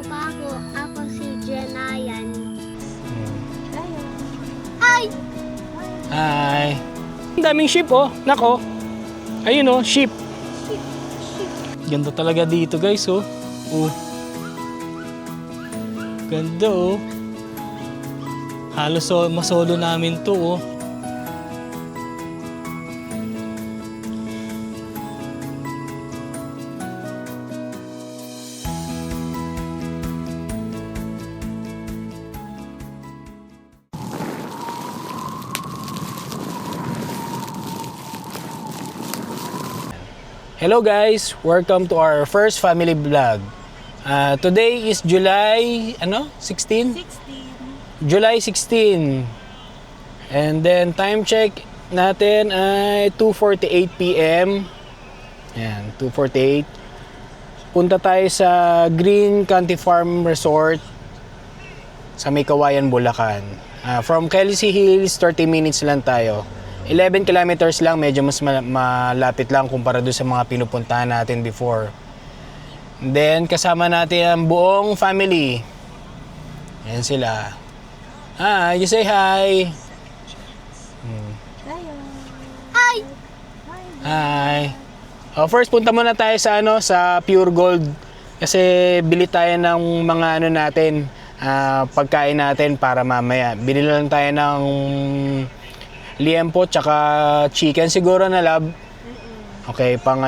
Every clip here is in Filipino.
pa ako. Ako si Jenayan. Hi! Hi! Ang daming sheep oh. Nako. Ayun oh, sheep. Ganda talaga dito guys oh. Oh. Ganda oh. Halos masolo namin to oh. Hello guys, welcome to our first family vlog. Today is July 16? 16. July 16. And then time check natin ay 2:48 PM. Yan, 2:48. Punta tayo sa Green County Farm Resort sa May Kawayan, Bulacan. From Kelsey Hills, 30 minutes lang tayo. 11 kilometers lang, medyo mas malapit lang kumpara doon sa mga pinupuntahan natin before. Then, kasama natin ang buong family. Ayan sila. Hi, you say hi. Hi! Hi. First, punta muna tayo sa Pure Gold. Kasi bili tayo ng mga natin, pagkain natin para mamaya. Binili lang tayo ng liempo tsaka chicken siguro na lab. Okay, pang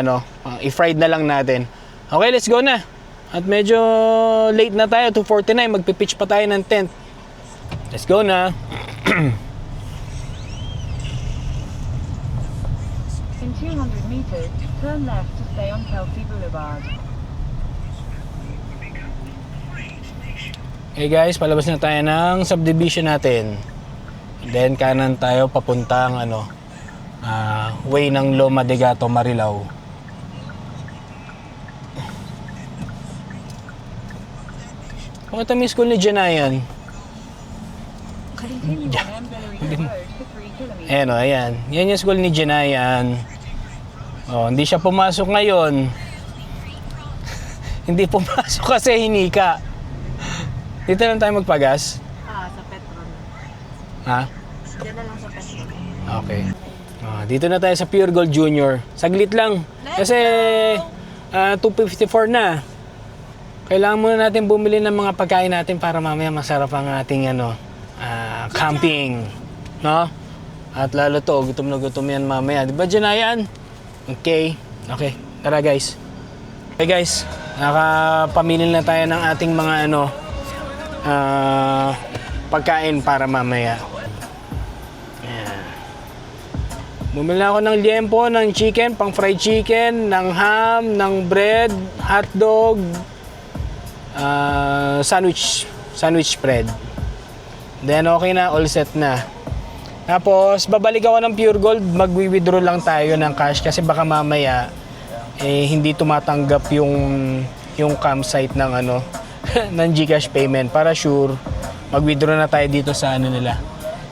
i-fried na lang natin. Okay, let's go na. At medyo late na tayo, 2:49, magpipitch pa tayo ng tent. Let's go na. In 200 meters, turn left to stay on Kelsey Boulevard. Hey guys, palabas na tayo ng subdivision natin. Then kanan tayo papuntang way ng Loma de Gato, Marilao. Pakita mo yung school ni Jenayan. Continue on Embellery Road for 3 kilometers. Ayan o, ayan. Yan yung school ni Jenayan. Oh, hindi siya pumasok ngayon. Hindi pumasok kasi hinika. Dito lang tayo magpagas. Sa Petron. Ha? Diyan na lang sa Petron. Okay. Dito na tayo sa Pure Gold Junior. Saglit lang. Kasi 2:54 na. Kailangan muna natin bumili ng mga pagkain natin para mamaya masarap ang ating camping. No? At lalo to, gutom na gutom yan mamaya. Di ba Jenayan? Okay. Okay. Tara guys. Okay guys. Nakapamili na tayo ng ating mga pagkain para mamaya. Bumili na ako ng liempo, ng chicken, pang fried chicken, ng ham, ng bread, hotdog, sandwich spread. Then okay na, all set na. Tapos babalik ako ng Pure Gold, magwi-withdraw lang tayo ng cash kasi baka mamaya hindi tumatanggap yung campsite ng ng GCash payment. Para sure, mag-withdraw na tayo dito sa nila,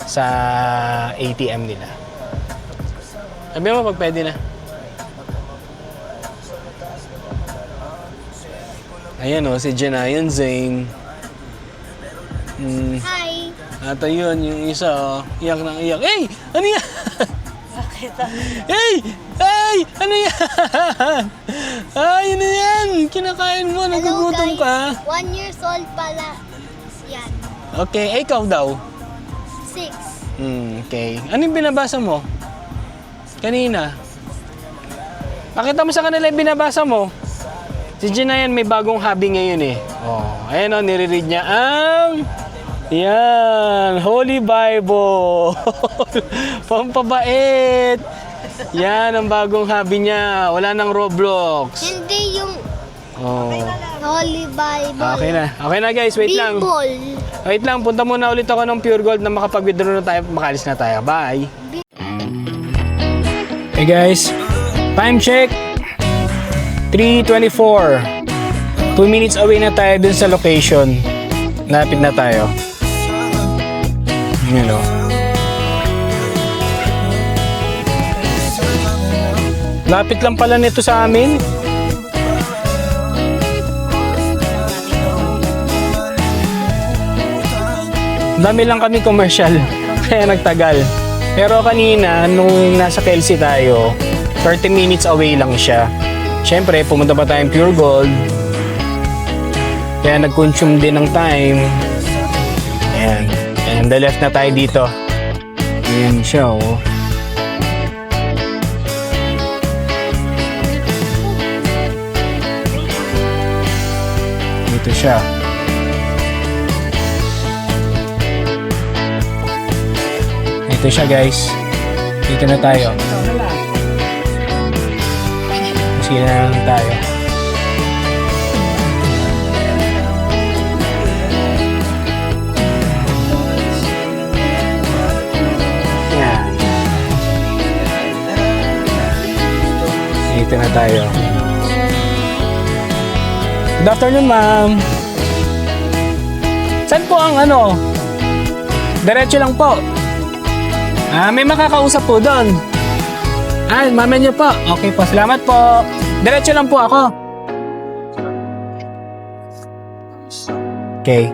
sa ATM nila. Sabi mo pag pwede na. Ayan o, si Jenayan Zane. Hi! At ayun, yung isa o, iyak nang iyak. Hey! Ano yan? Bakit? Hey! Hey! Ano yan? Ay, ano yan? Kinakain mo, nagugutom ka. 1 years old pala. Yan. Okay, ikaw daw. 6. Okay. Ano yung binabasa mo? Kanina. Pakita mo sa kanila yung binabasa mo. Si Jenayan may bagong hobby ngayon eh. Oh, ayan o, nire-read niya ang... Yan, Holy Bible. Pampabait. Yan ang bagong hobby niya. Wala nang Roblox. Hindi yung Oh. Holy Bible. Okay na. Okay na guys, wait lang. Bible. Wait lang, punta muna ulit ako ng Pure Gold na makapag-withdraw na tayo, makalis na tayo. Bye! Hey guys, time check 3:24. 2 minutes away na tayo dun sa location. Lapit na tayo. You know. Lapit lang pala nito sa amin. Dami lang kami commercial, kaya nagtagal. Pero kanina, nung nasa Kelsey tayo, 30 minutes away lang siya. Siyempre, pumunta pa tayong Pure Gold. Kaya nag-consume din ng time. Ayan. And the left na tayo dito. Ayan siya, oh. Dito siya. Dito siya, guys. Dito na tayo. Sige na lang tayo. Yan. Dito na tayo. Good afternoon, ma'am. Saan po ang ano? Diretso lang po. May makakausap po doon. Mama niyo po. Okay po, salamat po. Diretso lang po ako. Okay.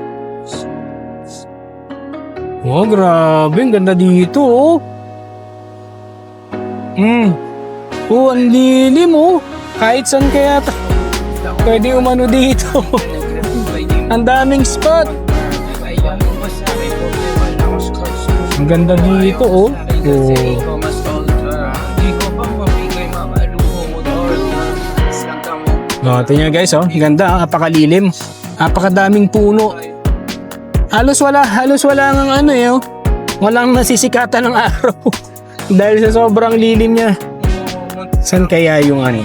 Oh, grabe. Ang ganda dito, oh. Oh, ang lilim, oh. Kahit saan kaya pwede umano dito. Ang daming spot. Ang ganda dito, oh. Tingnan guys, oh. Ang ganda, napakalilim. Napakadaming puno. Halos wala ng ano eh, oh. Walang nasisikatan ng araw. Dahil sa sobrang lilim niya. Saan kaya yung ano?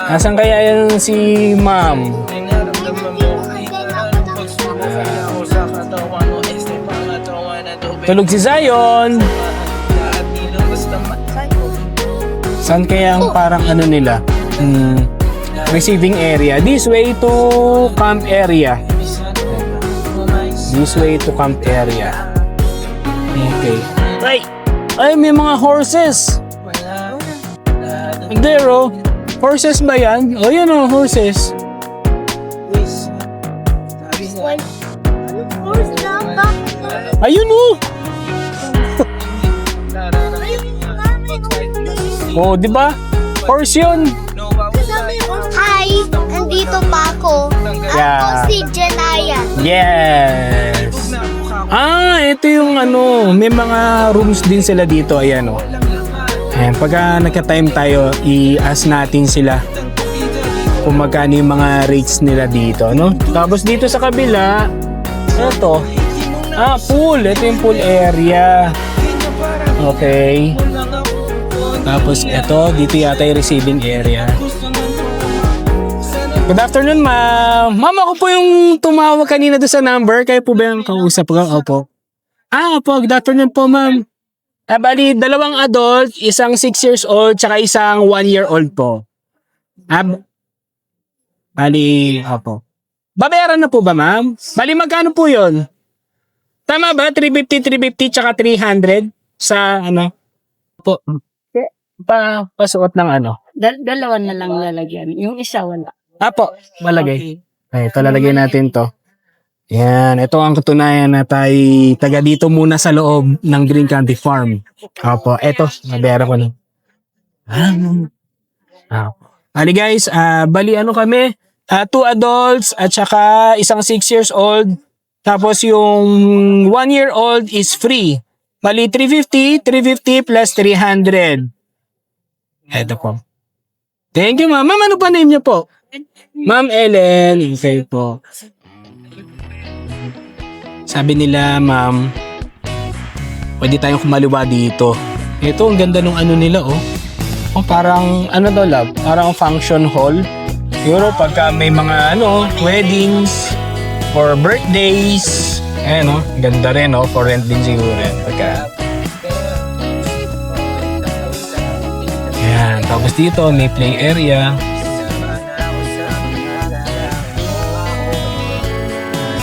Asan kaya yan si ma'am? Tulog si Zion. Saan kaya ang parang ano nila? Receiving area. This way to camp area. This way to camp area. Okay. Ay, may mga horses. There, oh. Horses ba yan? Oh, yan, oh, horses. Ayun, oh. Oh, di ba? Horse yun. Hi! Andito pa ako. Yeah. Ako si Janaya. Yes. Ito yung ano, may mga rooms din sila dito. Ayan, oh. Ayan, pagka nagka-time tayo, i-ask natin sila kung magkano yung mga rates nila dito, no? Tapos dito sa kabila, ito. Pool. Ito yung pool area. Okay. Tapos ito, dito yata yung receiving area. Good afternoon, ma'am. Ma'am, ako po yung tumawag kanina doon sa number. Kayo po ba yung kausap ko? Opo. Opo. Good afternoon po, ma'am. Bali, 2 adult, isang 6 years old, tsaka isang 1 year old po. Bali, opo. Babayaran na po ba, ma'am? Bali, magkano po yun? Tama ba? 350, tsaka 300 sa ano? Po. Pasuot ng ano? Dalawa na lang lalagyan. Yung isa wala. Po, malagay. Ay, ito lalagay natin to. Yan, ito ang katunayan na tayo taga dito muna sa loob ng Green Candy Farm. Opo, ito, nabera ko na. Bali guys, bali ano kami? 2 adults at saka isang 6 years old. Tapos yung 1 year old is free. Bali 350 plus 300. Ito po. Thank you, ma'am. Ma'am, ano pa name niyo po? Ma'am Ellen. Okay po. Sabi nila, ma'am, pwede tayong kumaliwa dito. Ito, ang ganda ng ano nila, oh. Oh, parang, ano daw, love? Parang function hall. Siguro pagka may mga, ano, weddings or birthdays. Ayan, oh. Ganda rin, oh. For rent din siguro. Pagka... Ayan, tapos dito may play area.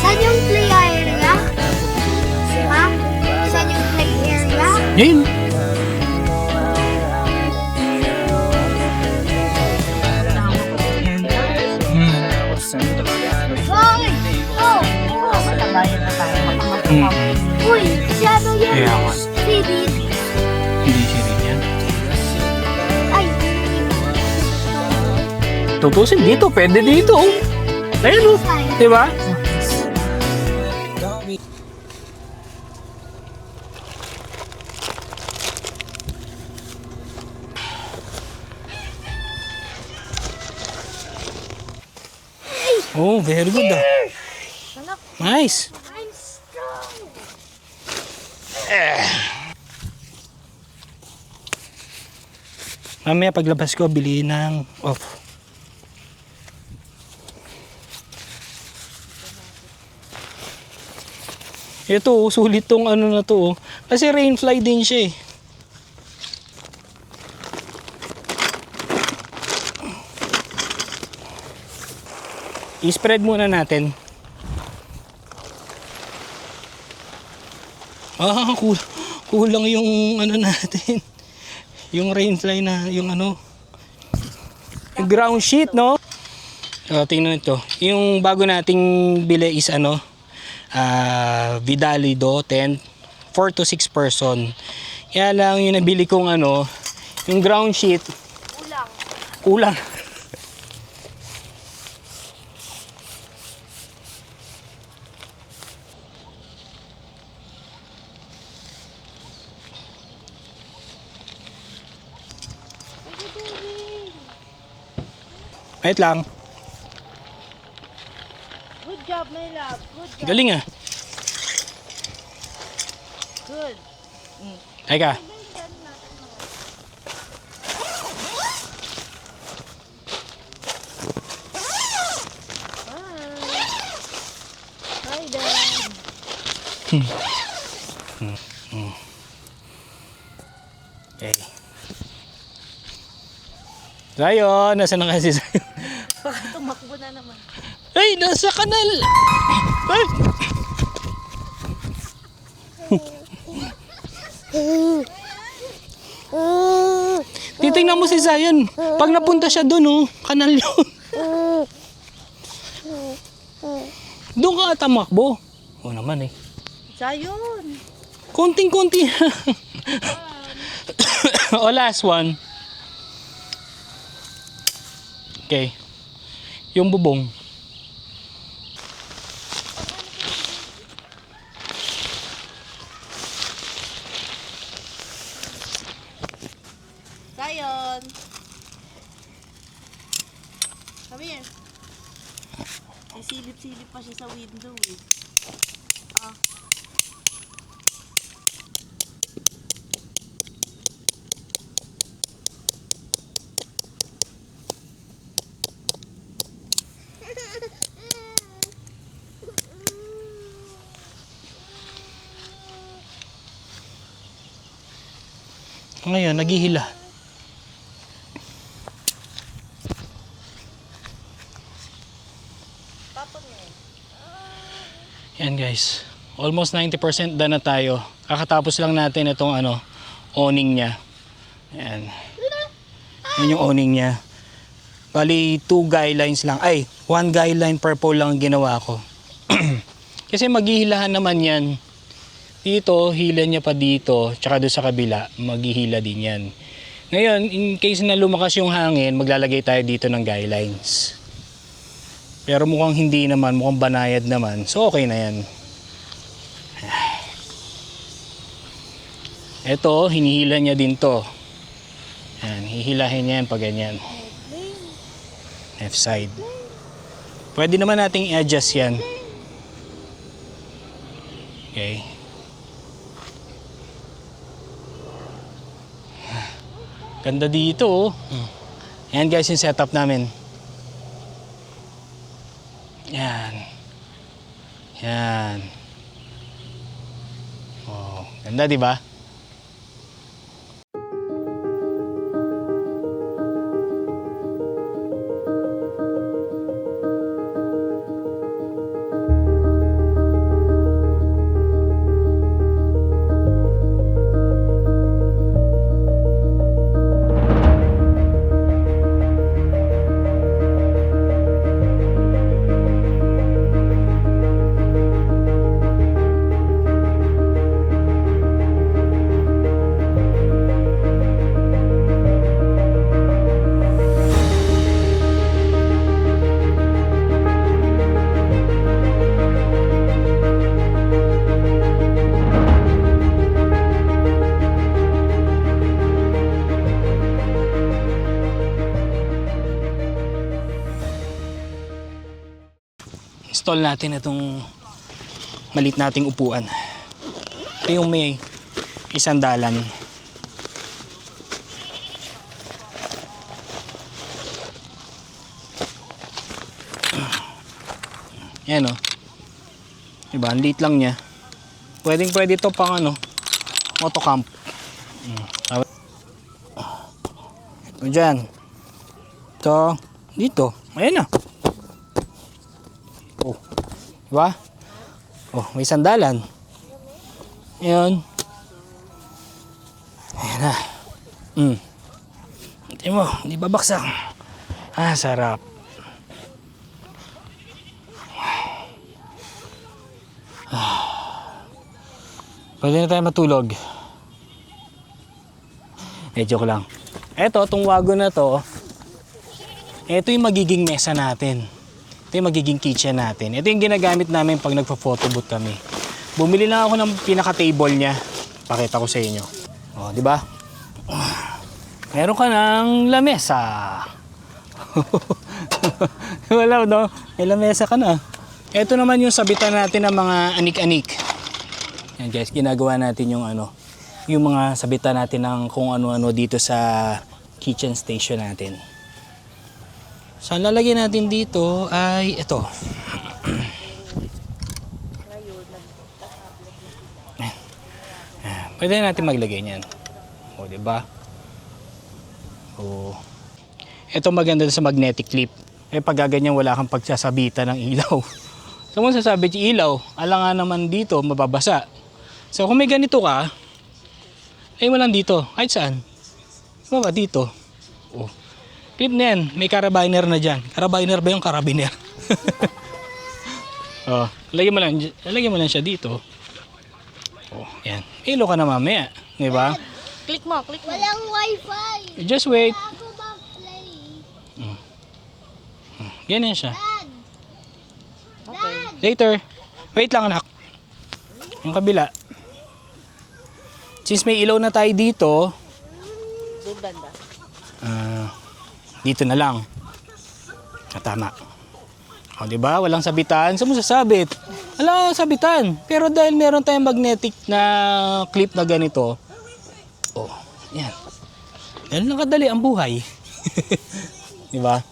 Saan yung play area? Ha? Saan yung play area? Yun. Uy, si ano yan? Kaya nga. Si Reed. Hindi si Reed yan. Ay, Tutusin dito, pwede dito. Oh. Ayun, oh. Diba? Oh, very good ah. Nice. I'm strong. Mamaya paglabas ko, bili ng off. Ito, oh, sulit tong ano na to. Oh. Kasi rainfly din siya eh. I-spread muna natin. Kulang yung ano natin. Yung rainfly na, yung ano. Yung ground sheet, no? Tingnan ito. Yung bago nating bili is ano, Vidalido 10, 4 to 6 person. Kaya lang yung nabili kong ano, yung ground sheet. Kulang. Wait lang. Good job, my love. Good job. Galing ah. Good. Teka. Hi, Dad. Okay. Zion, nasa na kasi Zion? Tumakbo na naman. Ay, nasa kanal! Ay! Titingnan mo si Zion. Pag napunta siya doon, oh, kanal yun. Doon ka tamakbo. Oo naman eh. Zion. Konting-konti. O, last one. Okay. Yung bubong. Zion. Come here. Ay, silip-silip pa siya sa window eh. Ngayon, naghihila. Yan guys. Almost 90% done na tayo. Kakatapos lang natin itong ano, awning niya. Yan. Yan yung awning niya. Bali, 2 guidelines lang. Ay, 1 guideline per pole lang ang ginawa ko. Kasi maghihilahan naman yan. Dito, hila niya pa dito, tsaka doon sa kabila, maghihila din yan. Ngayon, in case na lumakas yung hangin, maglalagay tayo dito ng guidelines. Pero mukhang hindi naman, mukhang banayad naman. So, okay na yan. Ito, hinihila niya din to. Yan, hihilahin niya yan pag ganyan. Left side. Pwede naman nating i-adjust yan. Okay. Ganda dito oh. Ayan guys yung setup namin. Yan. Yan. Oh, ganda di ba? i-install natin itong malit nating upuan. Ito yung may isandalan. Yan o. Diba? Ang liit lang niya. Pwede ito pang ano, motocamp. Ito dyan. Ito. Dito. Ayan na. Oh. Diba? Oh, may sandalan. Ayan. Ayan na. Hindi mo, hindi babaksak. Ah, sarap. Pwede na tayo matulog. Joke lang. Eto, itong wagon na to, ito yung magiging mesa natin. Ito yung magiging kitchen natin. Ito yung ginagamit namin pag nagpa-photobooth kami. Bumili lang ako ng pinaka-table niya. Pakita ko sa inyo. O, di ba? Meron ka ng lamesa. Wala, no? May lamesa ka na. Ito naman yung sabitan natin ng mga anik-anik. Yan guys, ginagawa natin yung ano, yung mga sabitan natin ng kung ano-ano dito sa kitchen station natin. So, ang lalagyan natin dito ay ito. Pwede natin maglagay niyan. O, diba? O. Ito maganda sa magnetic clip. Pag gaganyan, wala kang pagsasabitan ng ilaw. So, kung sasabi ilaw, alangan naman dito, mababasa. So, kung may ganito ka, ay walang dito. Kahit saan. Diba dito? Oh. Clip na yan. May carabiner na dyan. Carabiner ba yung carabiner? Oh, lagyan mo lang siya dito. Oh, yan. Ilo ka na mamaya. Diba? Click mo. Walang wifi. Just wait. Ako mag-play. Ganyan siya. Dad. Okay. Later. Wait lang anak. Yung kabila. Since may ilaw na tayo dito, Doon banda. dito na lang. Tama. O, diba? Walang sabitan. Saan mo sasabit? Wala sabitan. Pero dahil meron tayong magnetic na clip na ganito, oh, yan. Yan lang kadali ang buhay. Diba?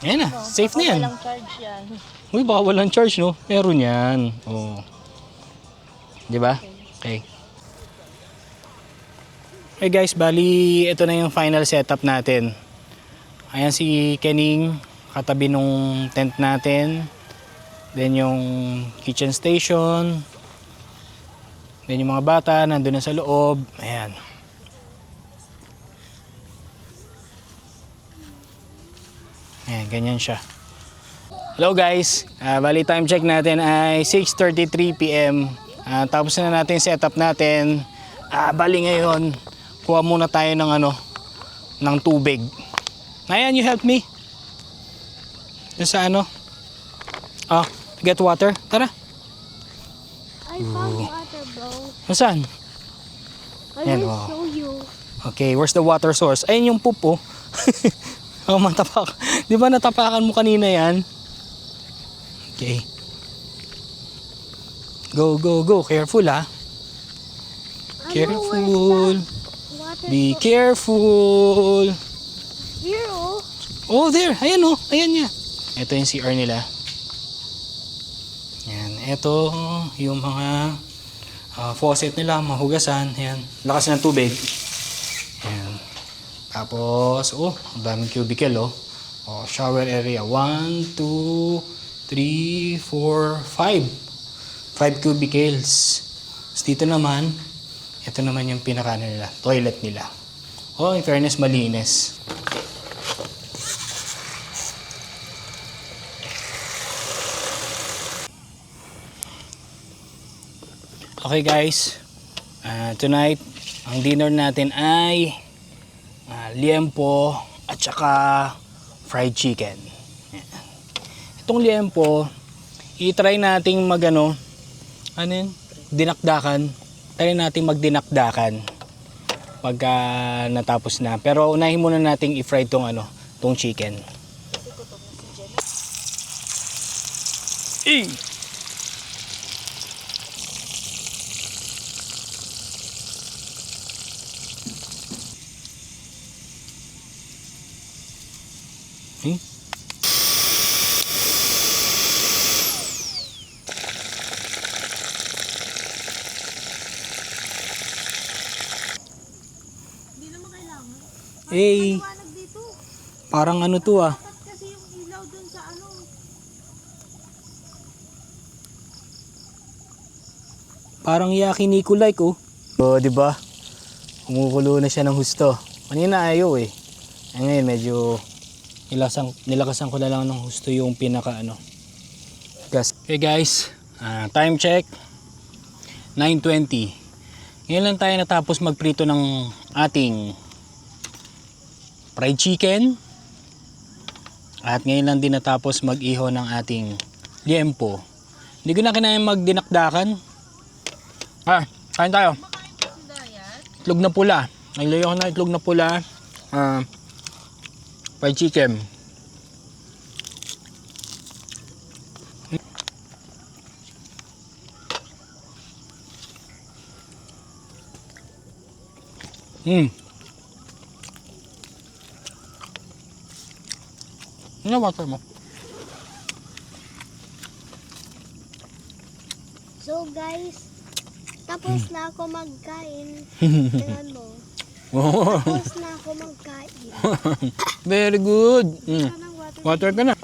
Yan na. Safe na yan. Walang charge yan. Uy, baka walang charge, no? Meron yan. Oh. Diba? Okay. Okay guys, bali ito na yung final setup natin. Ayan si Kening, katabi nung tent natin. Then yung kitchen station. Then yung mga bata, nandun na sa loob. Ayan. Ayan, ganyan siya. Hello guys, bali time check natin ay 6:33 PM. Tapos na natin setup natin. Bali ngayon, kuha muna tayo ng ng tubig. Ayan, you help me. Dun sa get water. Tara. I found water, bro. Nasaan? I Yan, will oh. show you. Okay, where's the water source? Ayun yung poop, oh. Oh, matapak. Di ba natapakan mo kanina yan? Okay. Go, go, go. Careful, ha. Careful. Water Be careful. here, oh. Oh, there. Ayan, oh. Ayan niya. Ito yung CR nila. Yan. Ito yung mga faucet nila. Mahugasan. Ayan. Lakas ng tubig. Ayan. Tapos, oh, ang daming cubicle, oh. Oh, shower area. 1, 2, 3, 4, 5. 5 cubicles. Tapos dito naman, ito naman yung pinaka nila, toilet nila. Oh, in fairness, malinis. Okay guys, tonight, ang dinner natin ay liempo at saka fried chicken. Yan. Itong liempo, i-try nating dinakdakan. Try nating magdinakdakan pagka natapos na. Pero unahin muna nating i-fry tong chicken. Eh! Eh? Hindi naman kailangan. Eh, Maliwanag dito. parang ano to ah. Dapat kasi yung ilaw dun sa ano. Parang yakiniku like oh. Oh, di ba? Kumukulo na siya ng husto. Kanina ayaw eh. Ngayon medyo nilakasan ko na lang ng husto yung pinaka ano. Gas. Okay guys, time check. 9:20. Ngayon lang tayo natapos magprito ng ating fried chicken. At ngayon lang din natapos mag-iho ng ating liempo. Hindi ko na kinayang magdinakdakan. Kain tayo. Itlog na pula. Naglayo ko na itlog na pula. Fried chicken. Ano water mo? So guys, tapos na ako magkain. Tingnan mo. Tapos na ako magkain. Very good. Parang water. Water ka na.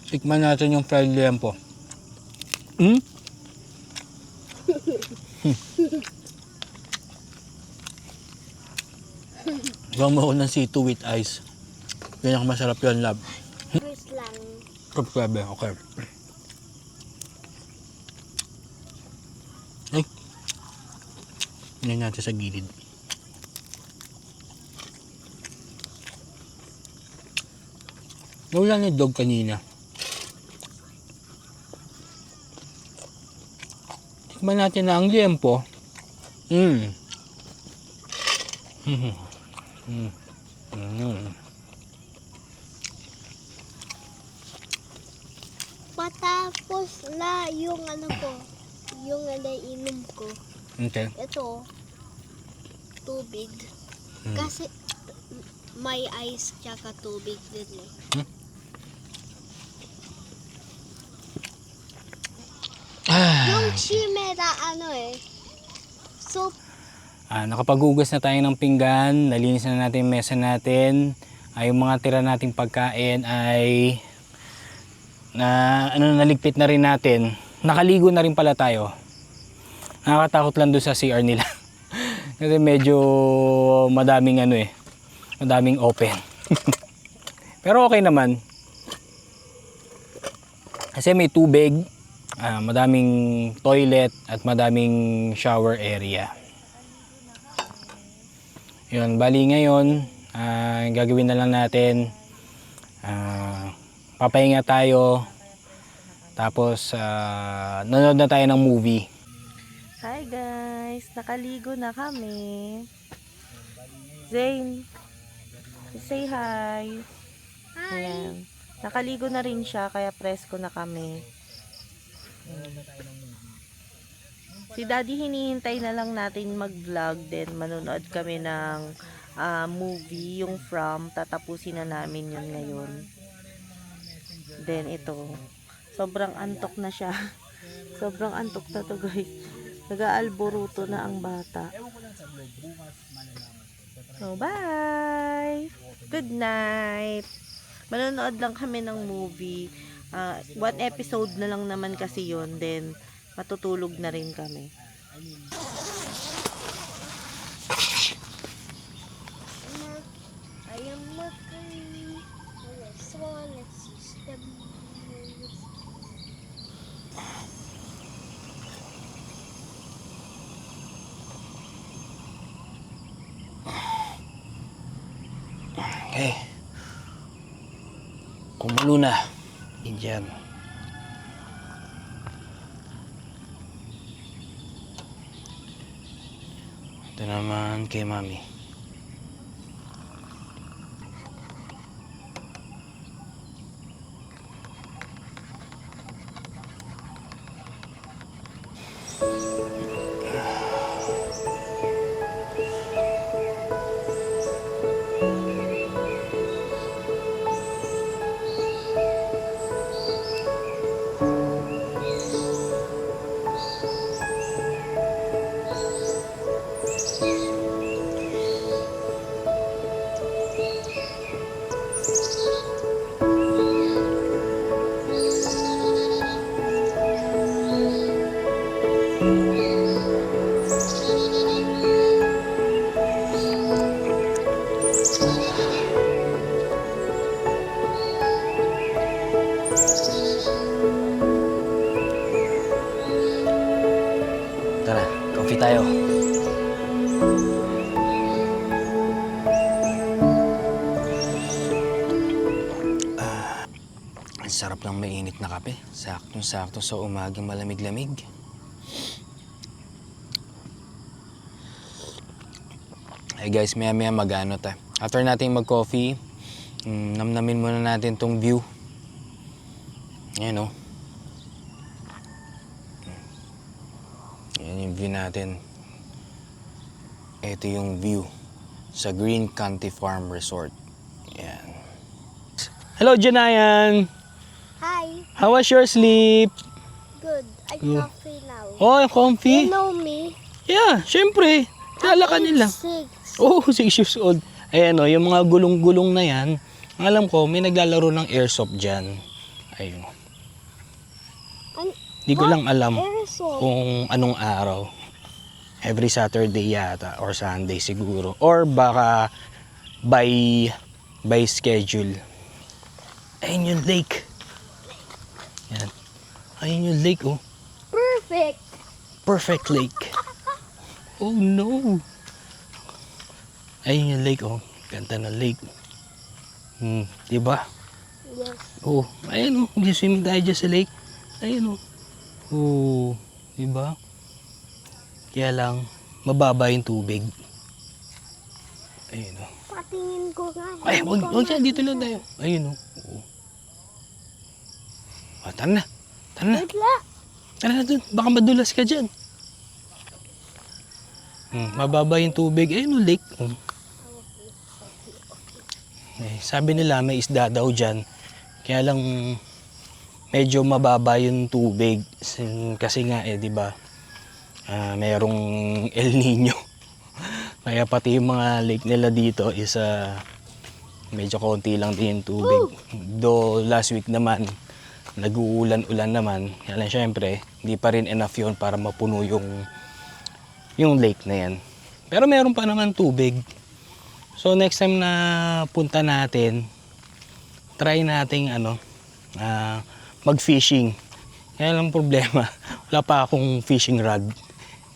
Tikman natin yung fried liempo. Gawa mo ako ng C2 with ice. Yan ang masarap yun, love. First lang. Grabe, okay. Ay. Hindi natin sa gilid. Wala ni dog kanina. Tikman natin na ang liempo. Patapos na yung ano ko, yung naiinom ko. Okay. Ito, tubig. Kasi may ice tsaka tubig din eh. Yung chimera ano eh, soup. Nakapaghugas na tayo ng pinggan, nalinis na natin yung mesa natin. Yung mga tira nating pagkain ay naligpit na rin natin. Nakaligo na rin pala tayo. Nakakatakot lang doon sa CR nila. Kasi medyo madaming madaming open. Pero okay naman. Kasi may tubig, madaming toilet at madaming shower area. Yun, bali ngayon, gagawin na lang natin, papahinga tayo, tapos nanonood na tayo ng movie. Hi guys, nakaligo na kami. Zane, say hi. Hi. Ayan. Nakaligo na rin siya, kaya presko na kami. Si Daddy hinihintay na lang natin mag-vlog, then manonood kami ng movie, yung From. Tatapusin na namin yun ngayon. Then ito, sobrang antok na siya. Sobrang antok na to guys. Nag-aalboruto na ang bata. So bye! Good night! Manonood lang kami ng movie. One episode na lang naman kasi yun. Then matutulog na rin kami. I am looking for a solar system. Okay. Kumulo na. Diyan. Ito naman kay Mami. tayo. Ang sarap ng mainit na kape. Saktong-sakto sa umagang malamig-lamig. Hey guys, maya-maya mag-ano tayo. After natin mag-coffee, namnamin muna natin tong view. Ayan o. Ayan yung view natin. Ito yung view sa Green County Farm Resort. Ayan. Hello, Janayan! Hi. How was your sleep? Good. I'm coffee now. Oh, comfy? You know me? Yeah, syempre. Kala ka nila. 6. Oh, 6 years old. Ayan o, yung mga gulong-gulong na yan, alam ko, may naglalaro ng airsoft dyan. Ayun. Di ko lang alam Aerosol. kung anong araw. Every Saturday yata or Sunday siguro. Or baka by schedule. Ayun yung lake. Yan. Ayun yung lake oh. Perfect. Perfect lake. Oh no. Ayun yung lake oh. Ganda ng lake. Diba? Yes. Oh, ayun oh. Mag-swimming tayo dyan sa lake. Ayun oh. Oh, diba? Kaya lang, mababa yung tubig. Ayun oh. Patingin ko nga. Ay, wag siya. Dito lang tayo. Ayun oh. Oo. Ah, tara na. Tara na. Wala. Tara na dun. Baka madulas ka dyan. Mababa yung tubig. Ayun oh, lake. Eh, sabi nila may isda daw dyan. Kaya lang medyo mababa yung tubig. Kasi nga di ba? Mayroong El Nino. Kaya pati yung mga lake nila dito is medyo konti lang din yung tubig. Though last week naman, nag-uulan-ulan naman. Kaya lang syempre, hindi pa rin enough yun para mapuno yung lake na yan. Pero meron pa naman tubig. So next time na punta natin, try nating mag-fishing. Kaya lang problema, wala pa akong fishing rod.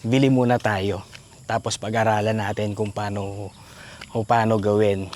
Bili muna tayo. Tapos pag-aralan natin kung paano gawin.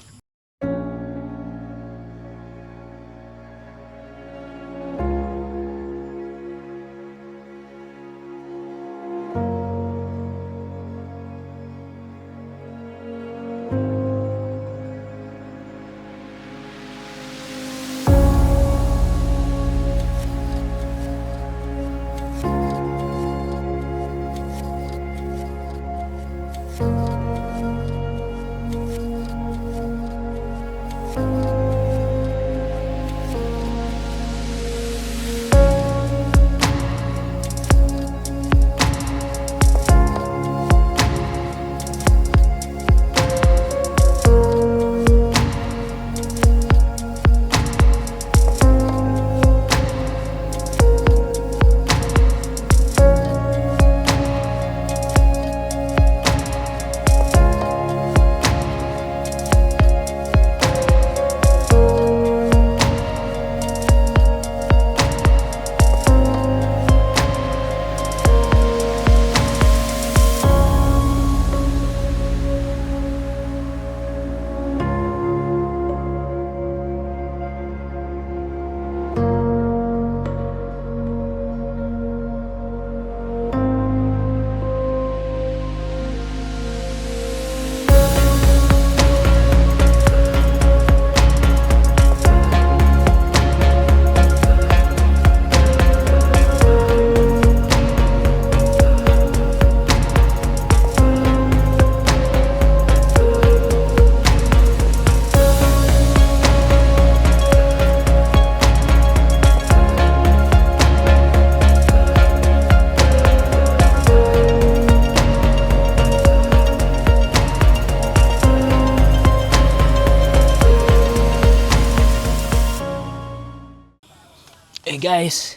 Eh guys,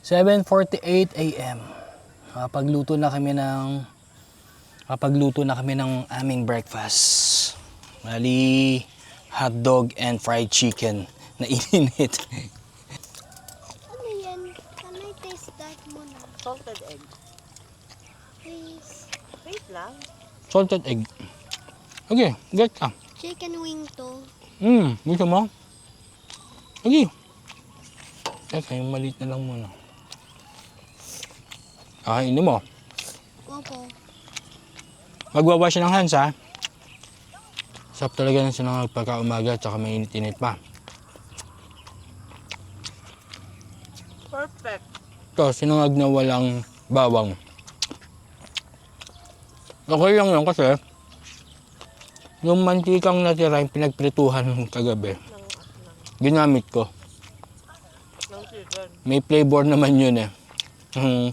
7:48 AM. Nakapagluto na kami ng aming breakfast. Bali, hotdog and fried chicken na ininit. Ano yan? Can I taste that muna? Salted egg. Please. Wait lang. Salted egg. Okay, get ka. Chicken wing to. Gusto mo? Okay. Teka, yung maliit na lang muna. Kakainin mo. Opo. Magwawash ng hands, ha? Sarap talaga ng sinangag pagka-umaga at saka mainit-init pa. Perfect. Ito, sinangag na walang bawang. Okay lang yun kasi yung mantikang natira yung pinagprituhan kagabi, ginamit ko. May flavor naman yun eh.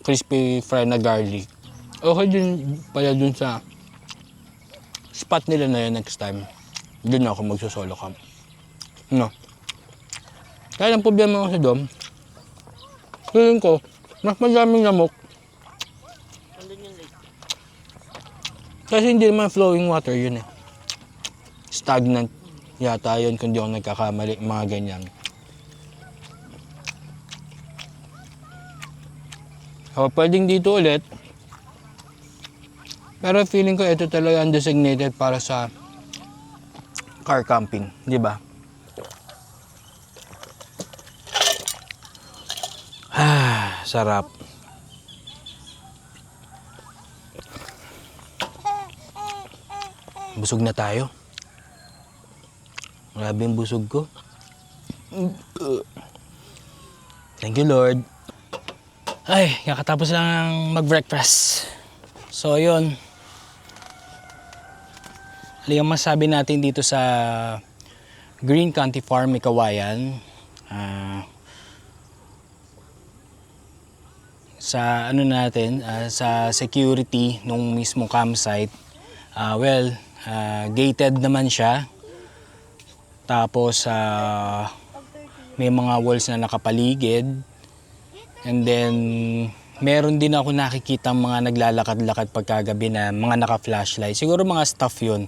Crispy fry na garlic. Okay din pala dun sa spot nila na yun next time. Doon ako magsusolo camp. No. Kaya ang problema ko sa dom, feeling ko, mas madaming lamok. Andun yung lake. Kasi hindi naman flowing water yun eh. Stagnant yata yun kung di ako nagkakamali, mga ganyan. So, pwedeng dito ulit. Pero feeling ko ito talaga ang designated para sa car camping, di ba? Sarap. Busog na tayo. Grabe yung busog ko. Thank you, Lord. Ay, kakatapos lang mag-breakfast. So, yun. Ano yung masabi natin dito sa Green County Farm, Kawayan? Sa ano natin, sa security nung mismo campsite, gated naman siya. Tapos, may mga walls na nakapaligid. And then, meron din ako nakikita mga naglalakad-lakad pagkagabi na mga naka-flashlight. Siguro mga staff yun.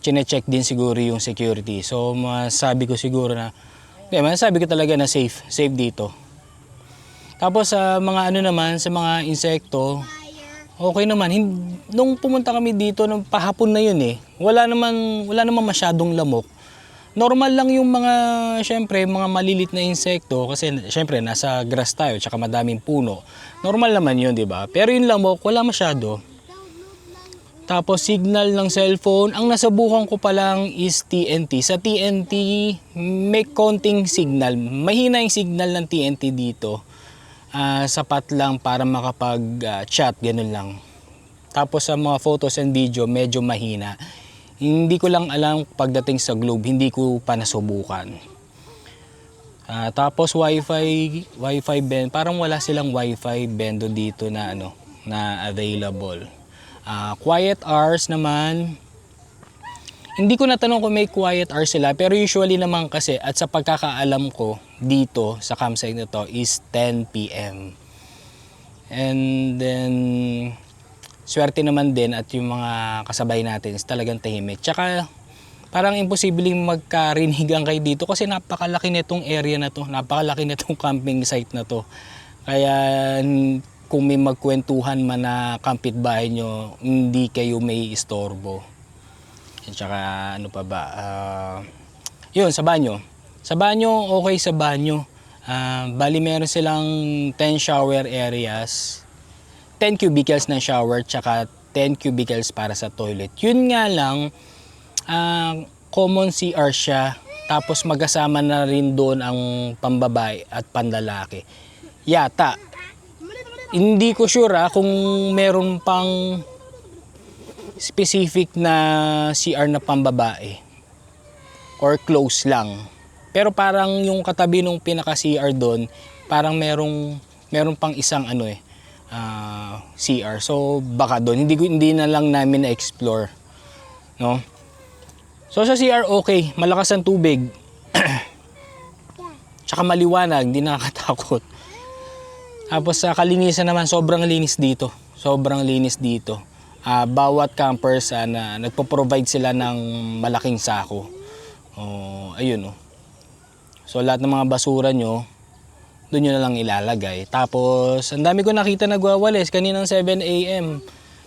Chine-check din siguro yung security. So, masabi ko siguro na, masabi ko talaga na safe dito. Tapos sa mga ano naman, sa mga insekto, okay naman. Nung pumunta kami dito, nung pahapon na yun eh, wala naman masyadong lamok. Normal lang yung mga, syempre, mga malilit na insekto kasi syempre nasa grass tayo tsaka madaming puno. Normal naman yun, di ba? Pero yung lamok, wala masyado. Tapos signal ng cellphone, ang nasabukan ko pa lang is TNT. Sa TNT, may konting signal. Mahina yung signal ng TNT dito. Sapat lang para makapag-chat, ganun lang. Tapos sa mga photos and video, medyo mahina. Hindi ko lang alam pagdating sa Globe, hindi ko pa nasubukan. Tapos wifi band, parang wala silang wifi bando dito na available. Quiet hours naman, hindi ko natanong kung may quiet hours sila, pero usually naman kasi at sa pagkakaalam ko dito sa campsite na to is 10 PM. And then swerte naman din at yung mga kasabay natin is talagang tahimik. Tsaka parang imposibleng magkarinigan kayo dito kasi napakalaki nitong area na to, napakalaki nitong camping site na to. Kaya kung may magkwentuhan man na kapitbahay nyo, hindi kayo may istorbo. At saka ano pa ba, yun sa banyo. Sa banyo, okay sa banyo. Bali meron silang 10 shower areas. 10 cubicles na shower tsaka 10 cubicles para sa toilet. Yun nga lang, common CR siya. Tapos magkasama na rin doon ang pambabae at panlalaki. Yata. Hindi ko sure kung meron pang specific na CR na pambabae. Or close lang. Pero parang yung katabi nung pinaka-CR doon, parang merong pang isang CR. So baka doon hindi na lang namin na-explore, no? So sa CR okay, malakas ang tubig. Tsaka maliwanag, hindi nakakatakot. Tapos sa kalinisan naman, sobrang linis dito. Sobrang linis dito. Bawat campers na nagpo-provide sila ng malaking sako. Ayun. So lahat ng mga basura nyo, doon nyo na lang ilalagay. Tapos, ang dami ko nakita nagwawalis kaninang 7 AM.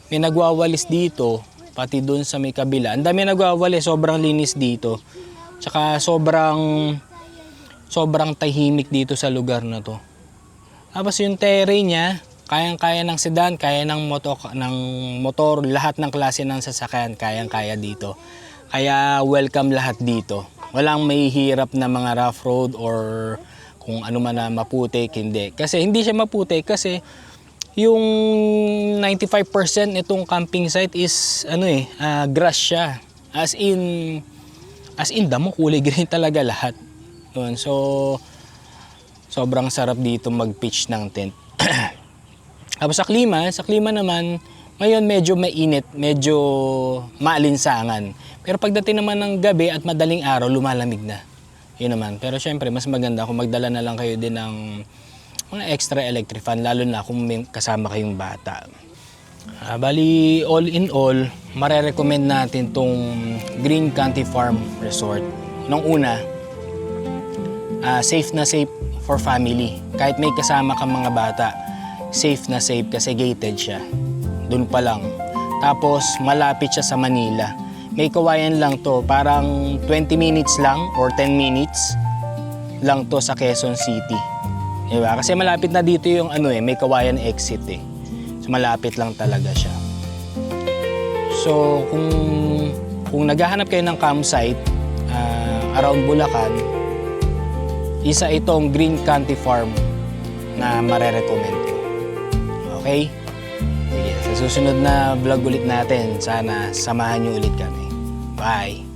may nagwawalis dito, pati doon sa may kabila. Ang dami nagwawalis, sobrang linis dito. Tsaka sobrang tahimik dito sa lugar na to. Tapos yung terrain niya, kayang-kaya ng sedan, kaya ng motor, lahat ng klase ng sasakyan, kayang-kaya dito. Kaya welcome lahat dito. Walang mahihirap na mga rough road or kung ano man na maputik, hindi. Kasi hindi siya maputik kasi yung 95% nitong camping site is grass siya. As in damo, kulay green talaga lahat. Yun. So sobrang sarap dito mag-pitch ng tent. Tapos sa klima naman, ngayon medyo mainit, medyo maalinsangan. Pero pagdating naman ng gabi at madaling araw, lumalamig na. Yun naman. Pero syempre, mas maganda kung magdala na lang kayo din ng mga extra electric fan, lalo na kung may kasama kayong bata. Bali, all in all, marerecommend natin tong Green Canty Farm Resort. Nung una, safe na safe for family. Kahit may kasama kang mga bata, safe na safe kasi gated siya. Doon pa lang. Tapos malapit siya sa Manila. May kawayan lang to, parang 20 minutes lang or 10 minutes lang to sa Quezon City. Diba? Kasi malapit na dito yung may kawayan exit eh. So malapit lang talaga siya. So kung naghahanap kayo ng campsite around Bulacan, isa itong Green Canty Farm na marerecommend ko. Okay? Sige, sa susunod na vlog ulit natin, sana samahan niyo ulit kami. Bye!